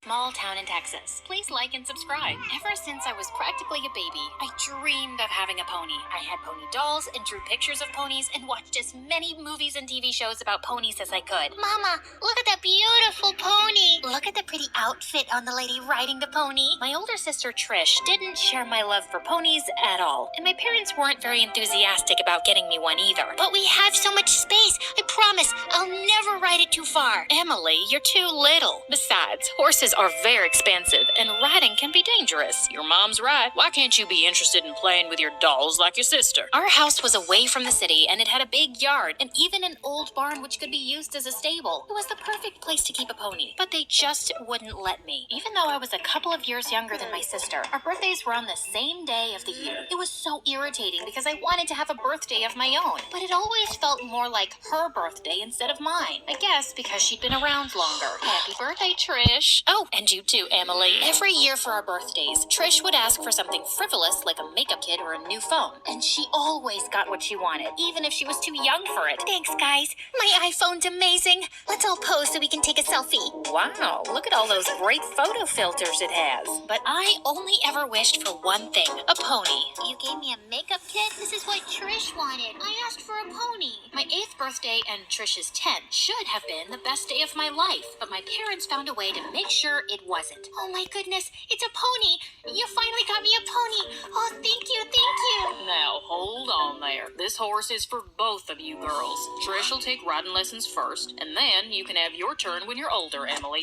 small town in Texas. Please like and subscribe. Ever since I was practically a baby, I dreamed of having a pony. I had pony dolls and drew pictures of ponies and watched as many movies and TV shows about ponies as I could. Mama, look at that beautiful pony. Look at the pretty outfit on the lady riding the pony. My older sister Trish didn't share my love for ponies at all, and my parents weren't very enthusiastic about getting me one either. But we have so much space. I promise I'll never ride it too far. Emily, you're too little. Besides, horses are very expensive, and riding can be dangerous. Your mom's right. Why can't you be interested in playing with your dolls like your sister? Our house was away from the city, and it had a big yard, and even an old barn which could be used as a stable. It was the perfect place to keep a pony, but they just wouldn't let me. Even though I was a couple of years younger than my sister, our birthdays were on the same day of the year. It was so irritating because I wanted to have a birthday of my own, but it always felt more like her birthday instead of mine. I guess because she'd been around longer. Happy birthday, Trish. Oh, and you too, Emily. Every year for our birthdays, Trish would ask for something frivolous like a makeup kit or a new phone, and she always got what she wanted, even if she was too young for it. Thanks, guys. My iPhone's amazing. Let's all pose so we can take a selfie. Wow, look at all those great photo filters it has. But I only ever wished for one thing, a pony. You gave me a makeup kit? This is what Trish wanted. I asked for a pony. My 8th birthday and Trish's 10th should have been the best day of my life, but my parents found a way to make sure it wasn't. Oh my goodness, it's a pony. You finally got me a pony. Oh, thank you, thank you. Now, hold on there. This horse is for both of you girls. Trish will take riding lessons first, and then you can have your turn when you're older, Emily.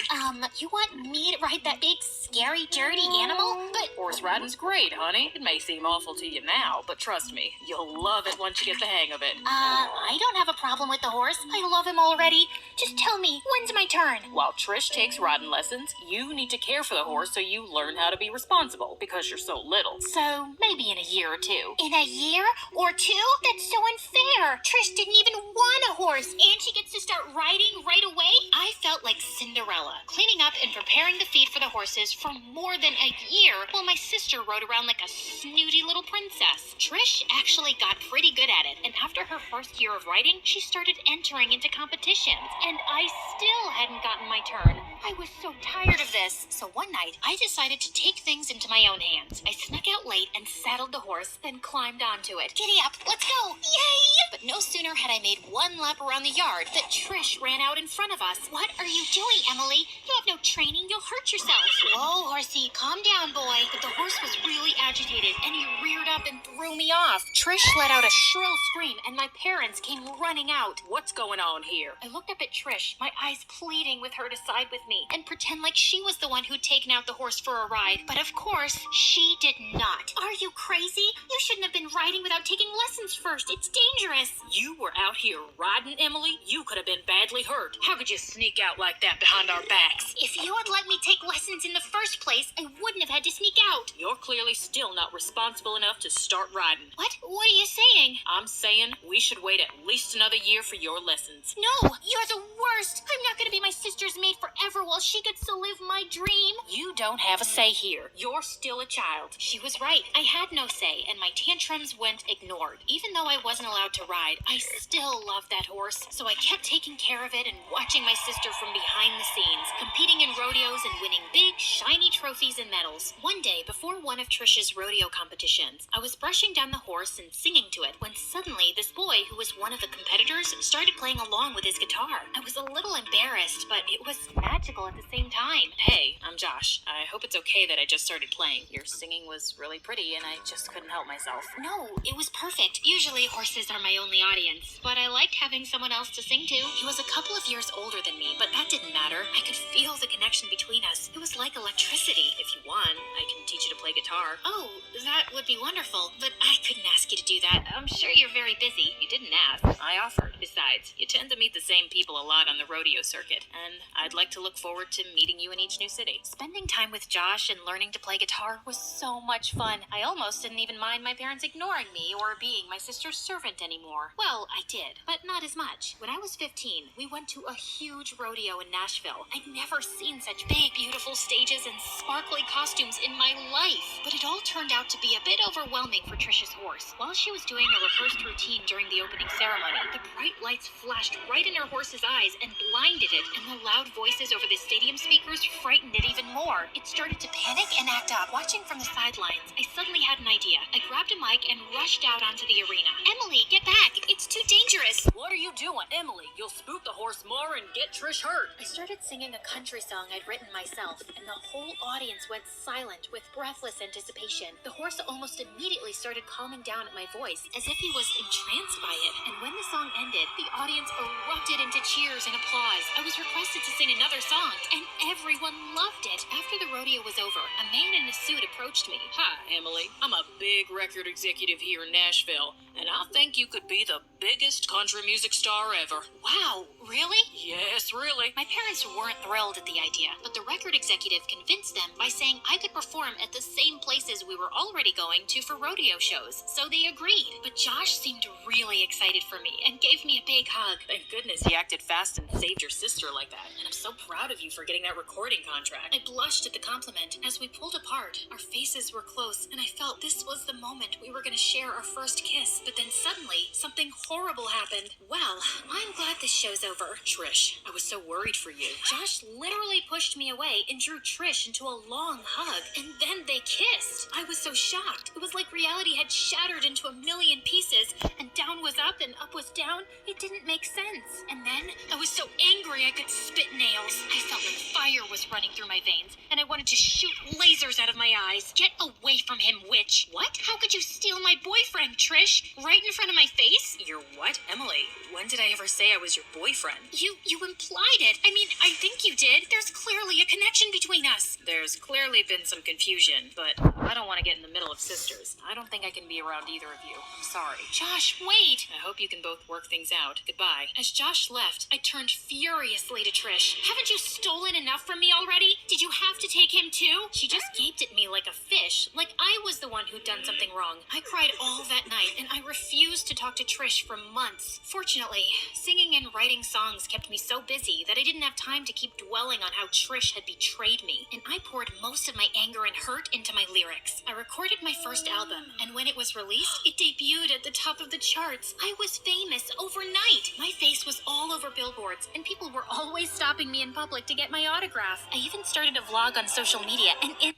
You want me to ride that big, scary, dirty animal? But horse riding's great, honey. It may seem awful to you now, but trust me, you'll love it once you get the hang of it. I don't have a problem with the horse. I love him already. Just tell me, when's my turn? While Trish takes riding lessons, you need to care for the horse so you learn how to be responsible, because you're so little. So, maybe in a year or two. In a year or two? That's so unfair. Trish didn't even want a horse, and she gets to start riding right away? I felt like Cinderella, cleaning up and preparing the feed for the horses for more than a year, while my sister rode around like a snooty little princess. Trish actually got pretty good at it, and after her first year of riding, she started entering into competitions, and I still hadn't gotten my turn. I was so tired of this, so one night, I decided to take things into my own hands. I snuck out late and saddled the horse, then climbed onto it. Giddy up, let's go! Yay! But no sooner had I made one lap around the yard that Trish ran out in front of us. What are you doing, Emily? You have no training, you'll hurt yourself. Whoa, horsey, calm down, boy. But the horse was really agitated, and he reared up and threw me off. Trish let out a shrill scream, and my parents came running out. What's going on here? I looked up at Trish, my eyes pleading with her to side with me and pretend like she was the one who'd taken out the horse for a ride. But of course, she did not. Are you crazy? You shouldn't have been riding without taking lessons first. It's dangerous. You were out here riding, Emily? You could have been badly hurt. How could you sneak out like that behind our backs? If you had let me take lessons in the first place, I wouldn't have had to sneak out. You're clearly still not responsible enough to start riding. What? What are you saying? I'm saying we should wait at least another year for your lessons. No, you're the worst. I'm not going to be my sister's maid forever while she gets to live my dream. You don't have a say here. You're still a child. She was right. I had no say, and my tantrums went ignored. Even though I wasn't allowed to ride, I still loved that horse, so I kept taking care of it and watching my sister from behind the scenes, competing in rodeos and winning big, shiny trophies and medals. One day, before one of Trish's rodeo competitions, I was brushing down the horse and singing to it when suddenly this boy, who was one of the competitors, started playing along with his guitar. I was a little embarrassed, but it was magical at the same time. Hey, I'm Josh. I hope it's okay that I just started playing. Your singing was really pretty and I just couldn't help myself. No, it was perfect. Usually horses are my only audience, but I liked having someone else to sing to. He was a couple of years older than me, but that didn't matter. I could feel the connection between us. It was like electricity. If you want, I can teach you to play guitar. Oh, that would be wonderful, but I couldn't ask you to do that. I'm sure you're very busy. You didn't ask. I offered. Besides, you tend to meet the same people a lot on the rodeo circuit, and I'd like to look forward to meeting you in each new city. Spending time with Josh and learning to play guitar was so much fun. I almost didn't even mind my parents ignoring me or being my sister's servant anymore. Well, I did, but not as much. When I was 15, we went to a huge rodeo in Nashville. I'd never seen such big, beautiful stages and sparkly costumes in my life. relief. But it all turned out to be a bit overwhelming for Trisha's horse. While she was doing a rehearsed routine during the opening ceremony, the bright lights flashed right in her horse's eyes and blinded it, and the loud voices over the stadium speakers frightened it even more. It started to panic and act up. Watching from the sidelines, I suddenly had an idea. I grabbed a mic and rushed out onto the arena. Emily, get back! It's too dangerous! What are you doing, Emily? You'll spook the horse more and get Trish hurt. I started singing a country song I'd written myself, and the whole audience went silent with breathless anticipation. The horse almost immediately started calming down at my voice, as if he was entranced by it. And when the song ended, the audience erupted into cheers and applause. I was requested to sing another song, and everyone loved it. After the rodeo was over, a man in a suit approached me. Hi, Emily. I'm a big record executive here in Nashville, and I think you could be the biggest country music star ever. Wow, really? Yes, really. My parents weren't thrilled at the idea, but the record executive convinced them by saying I could perform at the same places we were already going to for rodeo shows, so they agreed. But Josh seemed really excited for me and gave me a big hug. Thank goodness he acted fast and saved your sister like that. And I'm so proud of you for getting that recording contract. I blushed at the compliment. As we pulled apart, our faces were close, and I felt this was the moment we were going to share our first kiss. But then suddenly, something horrible happened. Well, I'm glad this show's over. Trish, I was so worried for you. Josh literally pushed me away and drew Trish into a long hug, and then they kissed. I was so shocked. It was like reality had shattered into a million pieces, and down was up and up was down. It didn't make sense. And then I was so angry I could spit nails. I felt like fire was running through my veins, and I wanted to shoot lasers out of my eyes. Get away from him, witch. What? How could you steal my boyfriend, Trish? Right in front of my face? Your what? Emily, when did I ever say I was your boyfriend? You implied it. I mean, I think you did. There's clearly a connection between us. There's clearly been some confusion, but I don't want to get in the middle of sisters. I don't think I can be around either of you. I'm sorry. Josh, wait. I hope you can both work things out. Goodbye. As Josh left, I turned furiously to Trish. Haven't you stolen enough from me already? Did you have to take him too? She just gaped at me like a fish, like I was the one who'd done something wrong. I cried all that night, and I refused to talk to Trish for months. Fortunately, singing and writing songs kept me so busy that I didn't have time to keep dwelling on how Trish had betrayed me, and I poured most of my anger and hurt into my lyrics. I recorded my first album, and when it was released, it debuted at the top of the charts. I was famous overnight. My face was all over billboards, and people were always stopping me in public to get my autograph. I even started a vlog on social media, and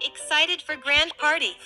Excited for grand party.